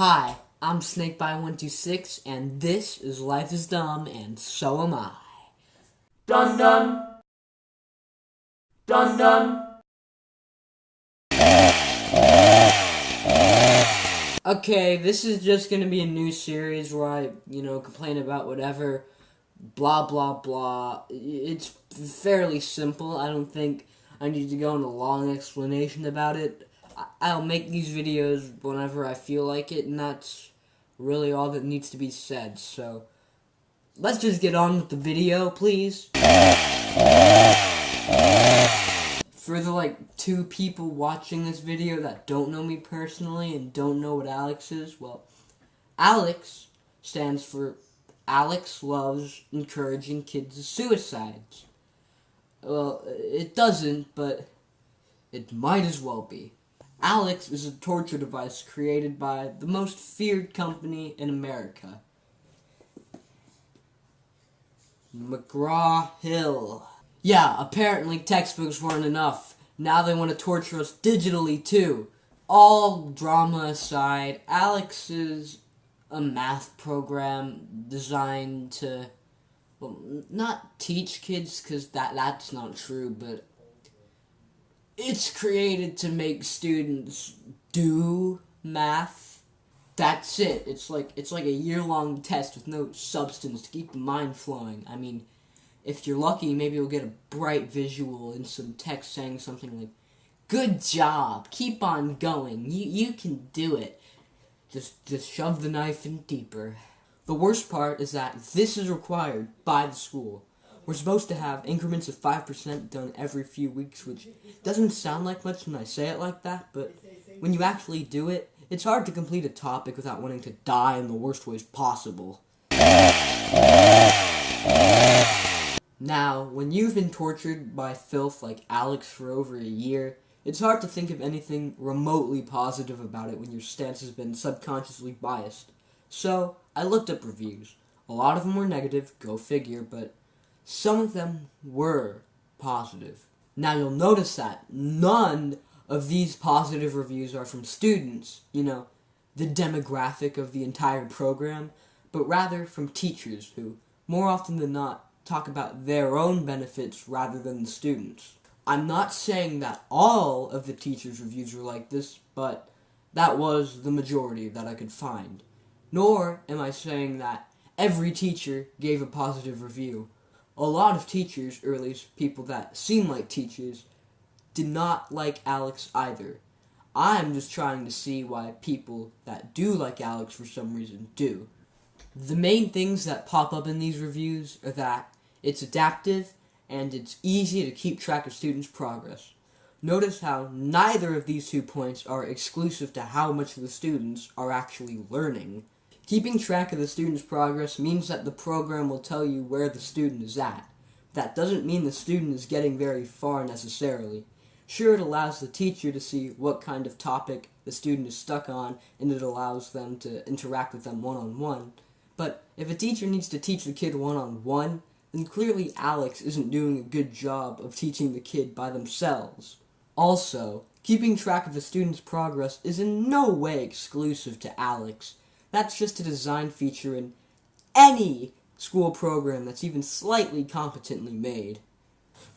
Hi, I'm Snakeby126, and this is Life is Dumb, and so am I. Dun dun. Dun dun. Okay, this is just gonna be a new series where I, complain about whatever, blah blah blah. It's fairly simple. I don't think I need to go into a long explanation about it. I'll make these videos whenever I feel like it, and that's really all that needs to be said, so let's just get on with the video, please. For the, two people watching this video that don't know me personally and don't know what ALEKS is, well, ALEKS stands for ALEKS Loves Encouraging Kids' Suicides. Well, it doesn't, but it might as well be. ALEKS is a torture device created by the most feared company in America, McGraw-Hill. Yeah, apparently textbooks weren't enough. Now they want to torture us digitally, too. All drama aside, ALEKS is a math program designed to, well, not teach kids, because that's not true, but it's created to make students do math. That's it. It's like a year-long test with no substance to keep the mind flowing. I mean, if you're lucky, maybe you'll get a bright visual and some text saying something like, "Good job, keep on going, you can do it. Just shove the knife in deeper." The worst part is that this is required by the school. We're supposed to have increments of 5% done every few weeks, which doesn't sound like much when I say it like that, but when you actually do it, it's hard to complete a topic without wanting to die in the worst ways possible. Now, when you've been tortured by filth like ALEKS for over a year, it's hard to think of anything remotely positive about it when your stance has been subconsciously biased. So, I looked up reviews. A lot of them were negative, go figure, but some of them were positive. Now, you'll notice that none of these positive reviews are from students, the demographic of the entire program, but rather from teachers who, more often than not, talk about their own benefits rather than the students. I'm not saying that all of the teachers' reviews were like this, but that was the majority that I could find. Nor am I saying that every teacher gave a positive review. A lot of teachers, or at least people that seem like teachers, did not like ALEKS either. I'm just trying to see why people that do like ALEKS for some reason do. The main things that pop up in these reviews are that it's adaptive and it's easy to keep track of students' progress. Notice how neither of these 2 points are exclusive to how much the students are actually learning. Keeping track of the student's progress means that the program will tell you where the student is at. That doesn't mean the student is getting very far necessarily. Sure, it allows the teacher to see what kind of topic the student is stuck on, and it allows them to interact with them one-on-one. But if a teacher needs to teach the kid one-on-one, then clearly ALEKS isn't doing a good job of teaching the kid by themselves. Also, keeping track of the student's progress is in no way exclusive to ALEKS. That's just a design feature in any school program that's even slightly competently made.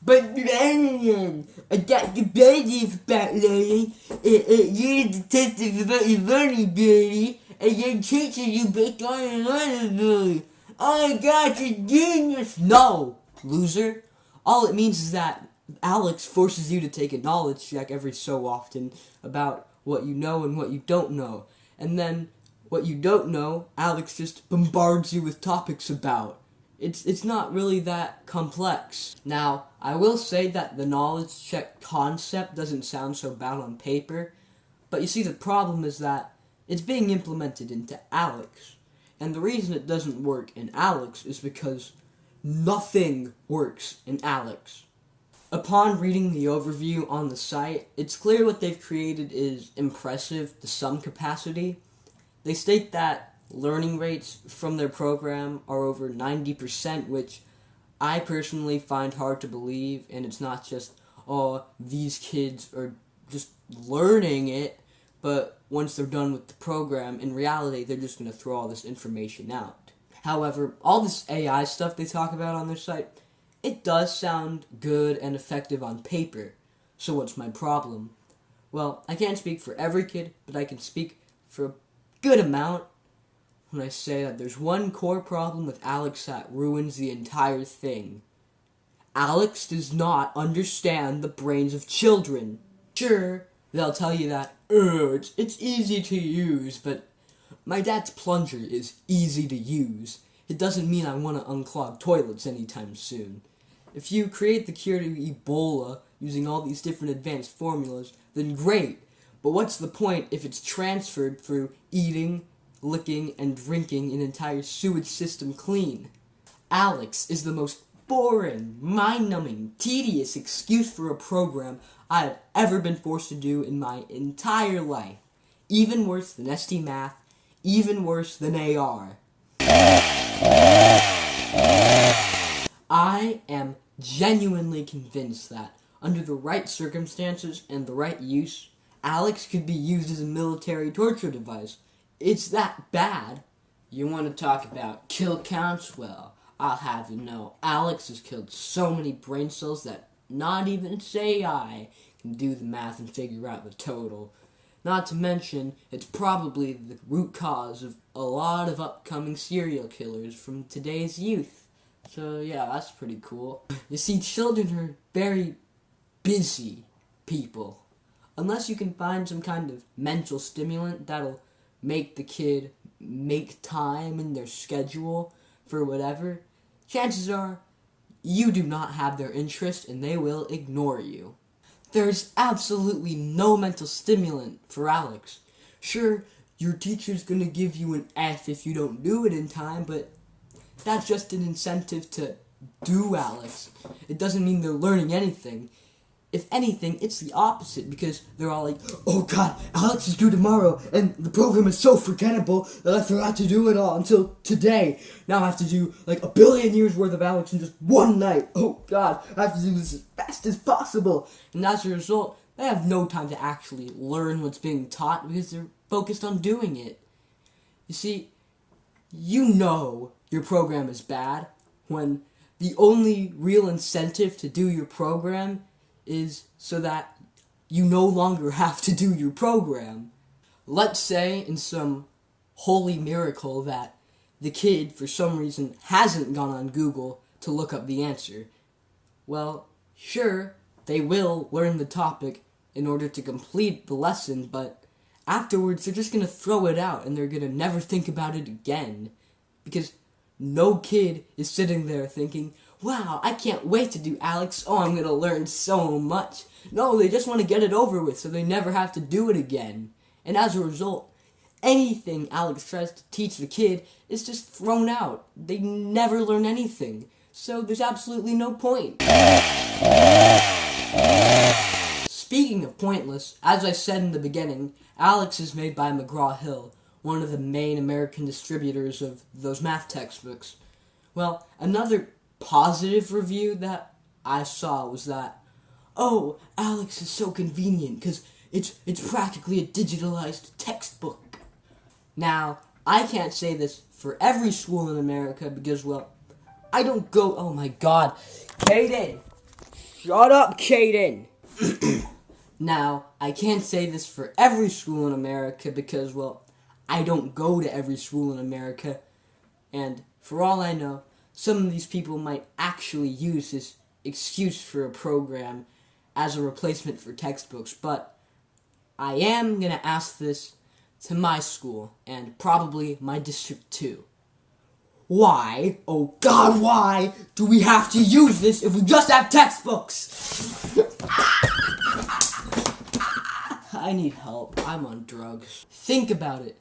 But then, I got the basics about learning, you the test is about your learning ability, and then teaching you based on your learning ability. Oh my gosh, you're genius! No, loser. All it means is that ALEKS forces you to take a knowledge check every so often about what you know and what you don't know. And then, what you don't know, ALEKS just bombards you with topics about. It's not really that complex. Now, I will say that the knowledge check concept doesn't sound so bad on paper, but you see the problem is that it's being implemented into ALEKS. And the reason it doesn't work in ALEKS is because nothing works in ALEKS. Upon reading the overview on the site, it's clear what they've created is impressive to some capacity. They state that learning rates from their program are over 90%, which I personally find hard to believe, and it's not just, oh, these kids are just learning it, but once they're done with the program, in reality, they're just going to throw all this information out. However, all this AI stuff they talk about on their site, it does sound good and effective on paper. So what's my problem? Well, I can't speak for every kid, but I can speak for a good amount when I say that there's one core problem with ALEKS that ruins the entire thing. ALEKS does not understand the brains of children. Sure, they'll tell you that, it's easy to use, but my dad's plunger is easy to use. It doesn't mean I want to unclog toilets anytime soon. If you create the cure to Ebola using all these different advanced formulas, then great. But what's the point if it's transferred through eating, licking, and drinking an entire sewage system clean? ALEKS is the most boring, mind-numbing, tedious excuse for a program I have ever been forced to do in my entire life. Even worse than ST Math, even worse than AR. I am genuinely convinced that, under the right circumstances and the right use, ALEKS could be used as a military torture device. It's that bad. You want to talk about kill counts? Well, I'll have you know, ALEKS has killed so many brain cells that not even AI can do the math and figure out the total. Not to mention, it's probably the root cause of a lot of upcoming serial killers from today's youth. So yeah, that's pretty cool. You see, children are very busy people. Unless you can find some kind of mental stimulant that'll make the kid make time in their schedule for whatever, chances are you do not have their interest and they will ignore you. There's absolutely no mental stimulant for ALEKS. Sure, your teacher's gonna give you an F if you don't do it in time, but that's just an incentive to do ALEKS. It doesn't mean they're learning anything. If anything, it's the opposite, because they're all like, oh god, ALEKS is due tomorrow, and the program is so forgettable that I forgot to do it all until today. Now I have to do like 1 billion years worth of ALEKS in just one night. Oh god, I have to do this as fast as possible. And as a result, they have no time to actually learn what's being taught because they're focused on doing it. You see, you know your program is bad when the only real incentive to do your program is so that you no longer have to do your program. Let's say, in some holy miracle, that the kid, for some reason, hasn't gone on Google to look up the answer. Well, sure, they will learn the topic in order to complete the lesson, but afterwards they're just going to throw it out and they're going to never think about it again. Because no kid is sitting there thinking, wow, I can't wait to do ALEKS. Oh, I'm going to learn so much. No, they just want to get it over with so they never have to do it again. And as a result, anything ALEKS tries to teach the kid is just thrown out. They never learn anything. So there's absolutely no point. Speaking of pointless, as I said in the beginning, ALEKS is made by McGraw-Hill, one of the main American distributors of those math textbooks. Well, another positive review that I saw was that, oh, ALEKS is so convenient because it's practically a digitalized textbook. Now, I can't say this for every school in America because, well, I don't go, oh my god, Kaden! Shut up, Kaden! Now, I can't say this for every school in America because, well, I don't go to every school in America, and for all I know, some of these people might actually use this excuse for a program as a replacement for textbooks, but I am going to ask this to my school, and probably my district too. Why, oh god, why do we have to use this if we just have textbooks? I need help. I'm on drugs. Think about it.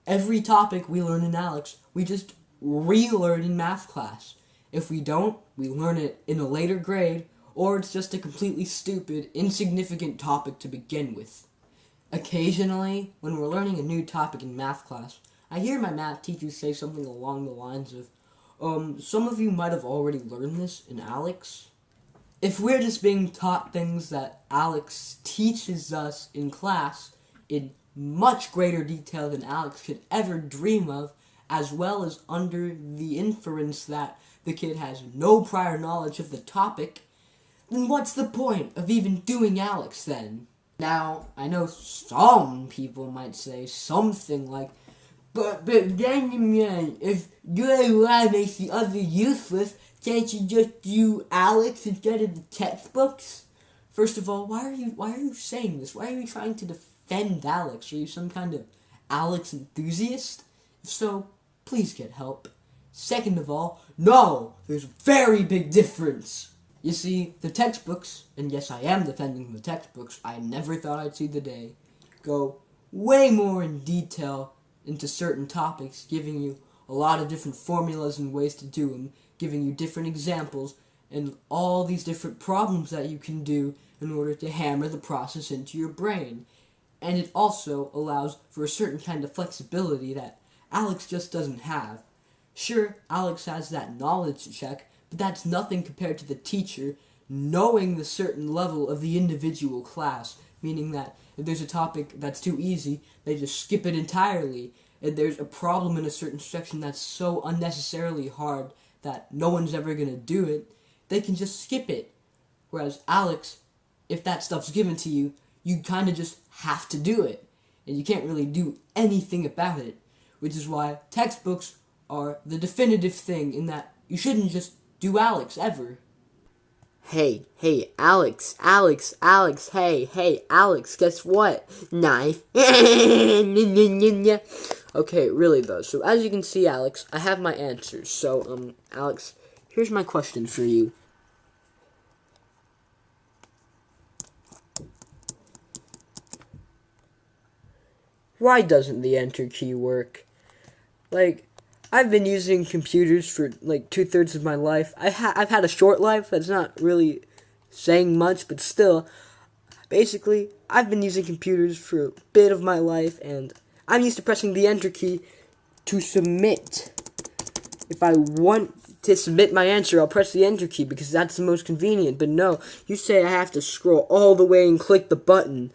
Every topic we learn in ALEKS, we just relearn in math class. If we don't, we learn it in a later grade, or it's just a completely stupid, insignificant topic to begin with. Occasionally, when we're learning a new topic in math class, I hear my math teachers say something along the lines of, some of you might have already learned this in ALEKS. If we're just being taught things that ALEKS teaches us in class in much greater detail than Alex could ever dream of, as well as under the inference that the kid has no prior knowledge of the topic, then what's the point of even doing ALEKS then? Now, I know some people might say something like, but then, if doing one makes the other useless, can't you just do ALEKS instead of the textbooks? First of all, why are you saying this? Why are you trying to defend ALEKS? Are you some kind of ALEKS enthusiast? If so, please get help. Second of all, no, there's a very big difference. You see, the textbooks, and yes, I am defending the textbooks, I never thought I'd see the day, go way more in detail into certain topics, giving you a lot of different formulas and ways to do them, giving you different examples, and all these different problems that you can do in order to hammer the process into your brain. And it also allows for a certain kind of flexibility that ALEKS just doesn't have. Sure, ALEKS has that knowledge check, but that's nothing compared to the teacher knowing the certain level of the individual class, meaning that if there's a topic that's too easy, they just skip it entirely. If there's a problem in a certain section that's so unnecessarily hard that no one's ever going to do it, they can just skip it. Whereas ALEKS, if that stuff's given to you, you kind of just have to do it. And you can't really do anything about it. Which is why textbooks are the definitive thing in that you shouldn't just do ALEKS ever. Hey, ALEKS, hey, ALEKS, guess what? Knife. Okay, really though, so as you can see, ALEKS, I have my answers. So, ALEKS, here's my question for you. Why doesn't the enter key work? Like, I've been using computers for like 2/3 of my life. I've had a short life. That's not really saying much, but still, basically, I've been using computers for a bit of my life, and I'm used to pressing the enter key to submit. If I want to submit my answer, I'll press the enter key because that's the most convenient. But no, you say I have to scroll all the way and click the button.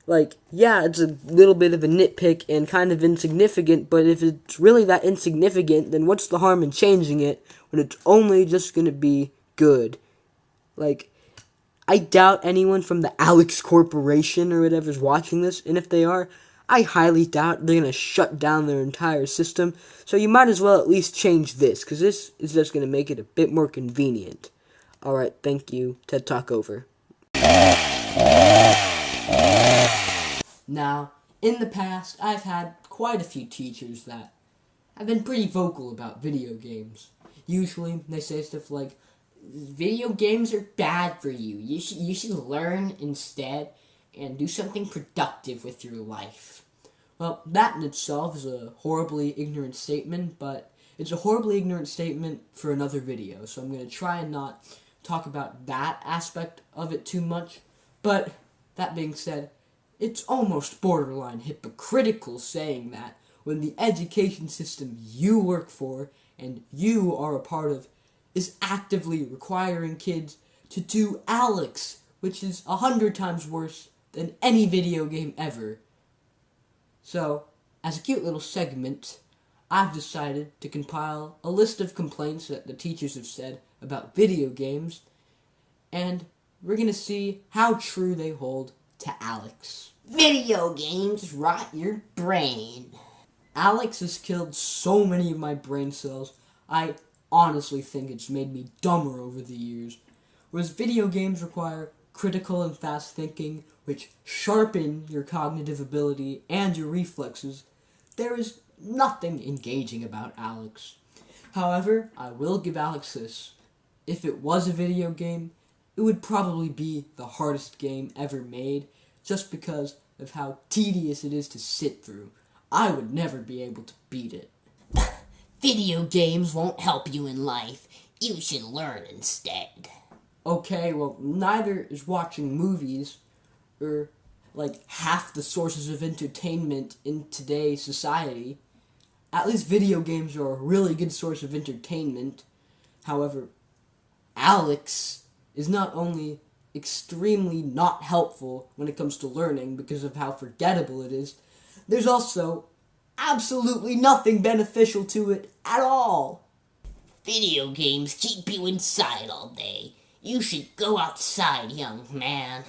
Like, yeah, it's a little bit of a nitpick and kind of insignificant, but if it's really that insignificant, then what's the harm in changing it when it's only just gonna be good? Like, I doubt anyone from the ALEKS Corporation or whatever's watching this, and if they are, I highly doubt they're gonna shut down their entire system, so you might as well at least change this, because this is just gonna make it a bit more convenient. Alright, thank you. TED Talk over. Now, in the past, I've had quite a few teachers that have been pretty vocal about video games. Usually, they say stuff like, video games are bad for you. You should learn instead and do something productive with your life. Well, that in itself is a horribly ignorant statement, but it's a horribly ignorant statement for another video, so I'm going to try and not talk about that aspect of it too much. But, that being said, it's almost borderline hypocritical saying that when the education system you work for and you are a part of is actively requiring kids to do ALEKS, which is 100 times worse than any video game ever. So, as a cute little segment, I've decided to compile a list of complaints that the teachers have said about video games, and we're gonna see how true they hold to ALEKS. Video games rot your brain. ALEKS has killed so many of my brain cells, I honestly think it's made me dumber over the years. Whereas video games require critical and fast thinking, which sharpen your cognitive ability and your reflexes, there is nothing engaging about ALEKS. However, I will give ALEKS this. If it was a video game, it would probably be the hardest game ever made, just because of how tedious it is to sit through. I would never be able to beat it. Video games won't help you in life. You should learn instead. Okay, well, neither is watching movies, or like half the sources of entertainment in today's society. At least video games are a really good source of entertainment. However, ALEKS is not only extremely not helpful when it comes to learning because of how forgettable it is, there's also absolutely nothing beneficial to it at all. Video games keep you inside all day. You should go outside, young man.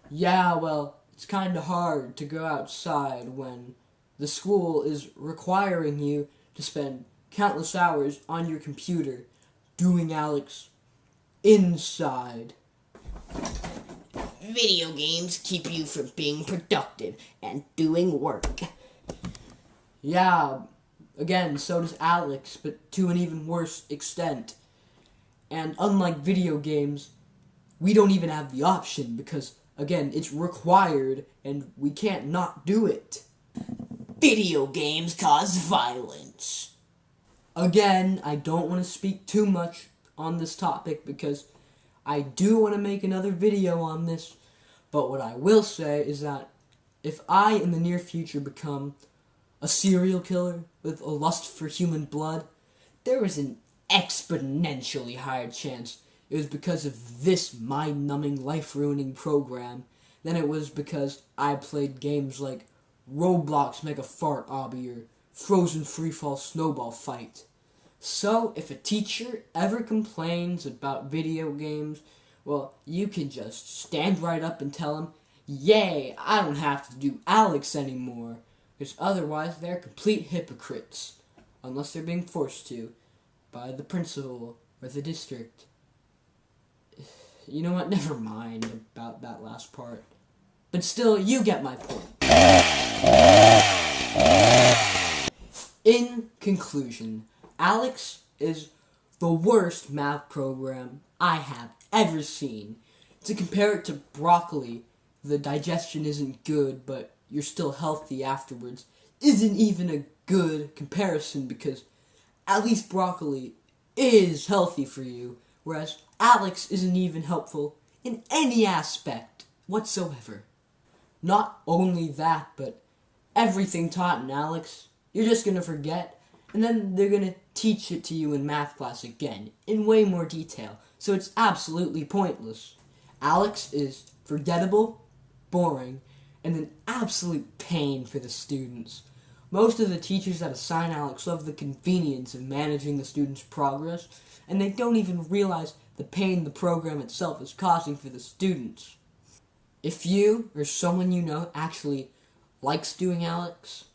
Yeah, well, it's kind of hard to go outside when the school is requiring you to spend countless hours on your computer doing ALEKS inside. Video games keep you from being productive and doing work. Yeah, again, so does ALEKS, but to an even worse extent. And unlike video games, we don't even have the option because, again, it's required and we can't not do it. Video games cause violence. Again, I don't want to speak too much on this topic because I do want to make another video on this, but what I will say is that if I, in the near future, become a serial killer with a lust for human blood, there is an exponentially higher chance it was because of this mind-numbing, life-ruining program than it was because I played games like Roblox Mega Fart Obby or Frozen Freefall Snowball Fight. So, if a teacher ever complains about video games, well, you can just stand right up and tell them, yay, I don't have to do ALEKS anymore, because otherwise they're complete hypocrites, unless they're being forced to by the principal or the district. You know what, never mind about that last part. But still, you get my point. In conclusion, ALEKS is the worst math program I have ever seen. To compare it to broccoli, the digestion isn't good, but you're still healthy afterwards, isn't even a good comparison because at least broccoli is healthy for you, whereas ALEKS isn't even helpful in any aspect whatsoever. Not only that, but everything taught in ALEKS, you're just going to forget, and then they're going to teach it to you in math class again, in way more detail, so it's absolutely pointless. ALEKS is forgettable, boring, and an absolute pain for the students. Most of the teachers that assign ALEKS love the convenience of managing the students' progress, and they don't even realize the pain the program itself is causing for the students. If you or someone you know actually likes doing ALEKS,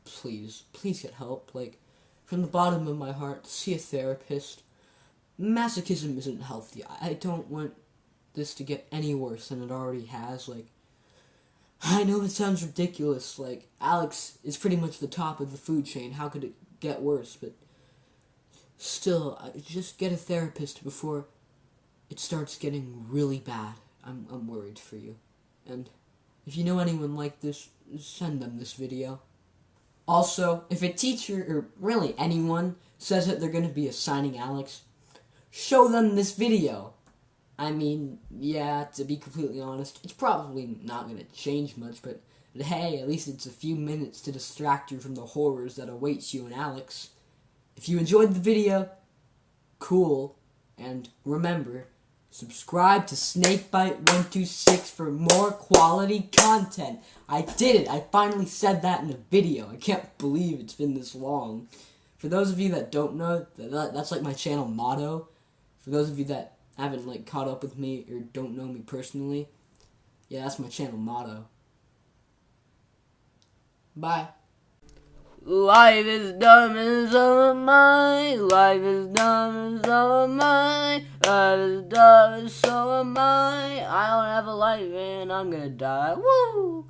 please get help. Like, from the bottom of my heart, see a therapist. Masochism isn't healthy. I don't want this to get any worse than it already has. Like, I know it sounds ridiculous. Like, ALEKS is pretty much the top of the food chain. How could it get worse? But still, just get a therapist before it starts getting really bad. I'm worried for you. And if you know anyone like this, send them this video. Also, if a teacher, or really anyone, says that they're going to be assigning ALEKS, show them this video. I mean, yeah, to be completely honest, it's probably not going to change much, but hey, at least it's a few minutes to distract you from the horrors that await you in ALEKS. If you enjoyed the video, cool, and remember, subscribe to Snakebite126 for more quality content. I did it! I finally said that in a video. I can't believe it's been this long. For those of you that don't know, that's like my channel motto. For those of you that haven't like caught up with me or don't know me personally, yeah, that's my channel motto. Bye. Life is dumb and so am I. Life is dumb and so am I. Life is dumb and so am I. I don't have a life and I'm gonna die. Woo!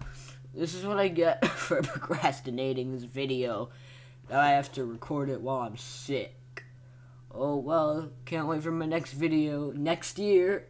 This is what I get for procrastinating this video. Now I have to record it while I'm sick. Oh well, can't wait for my next video next year.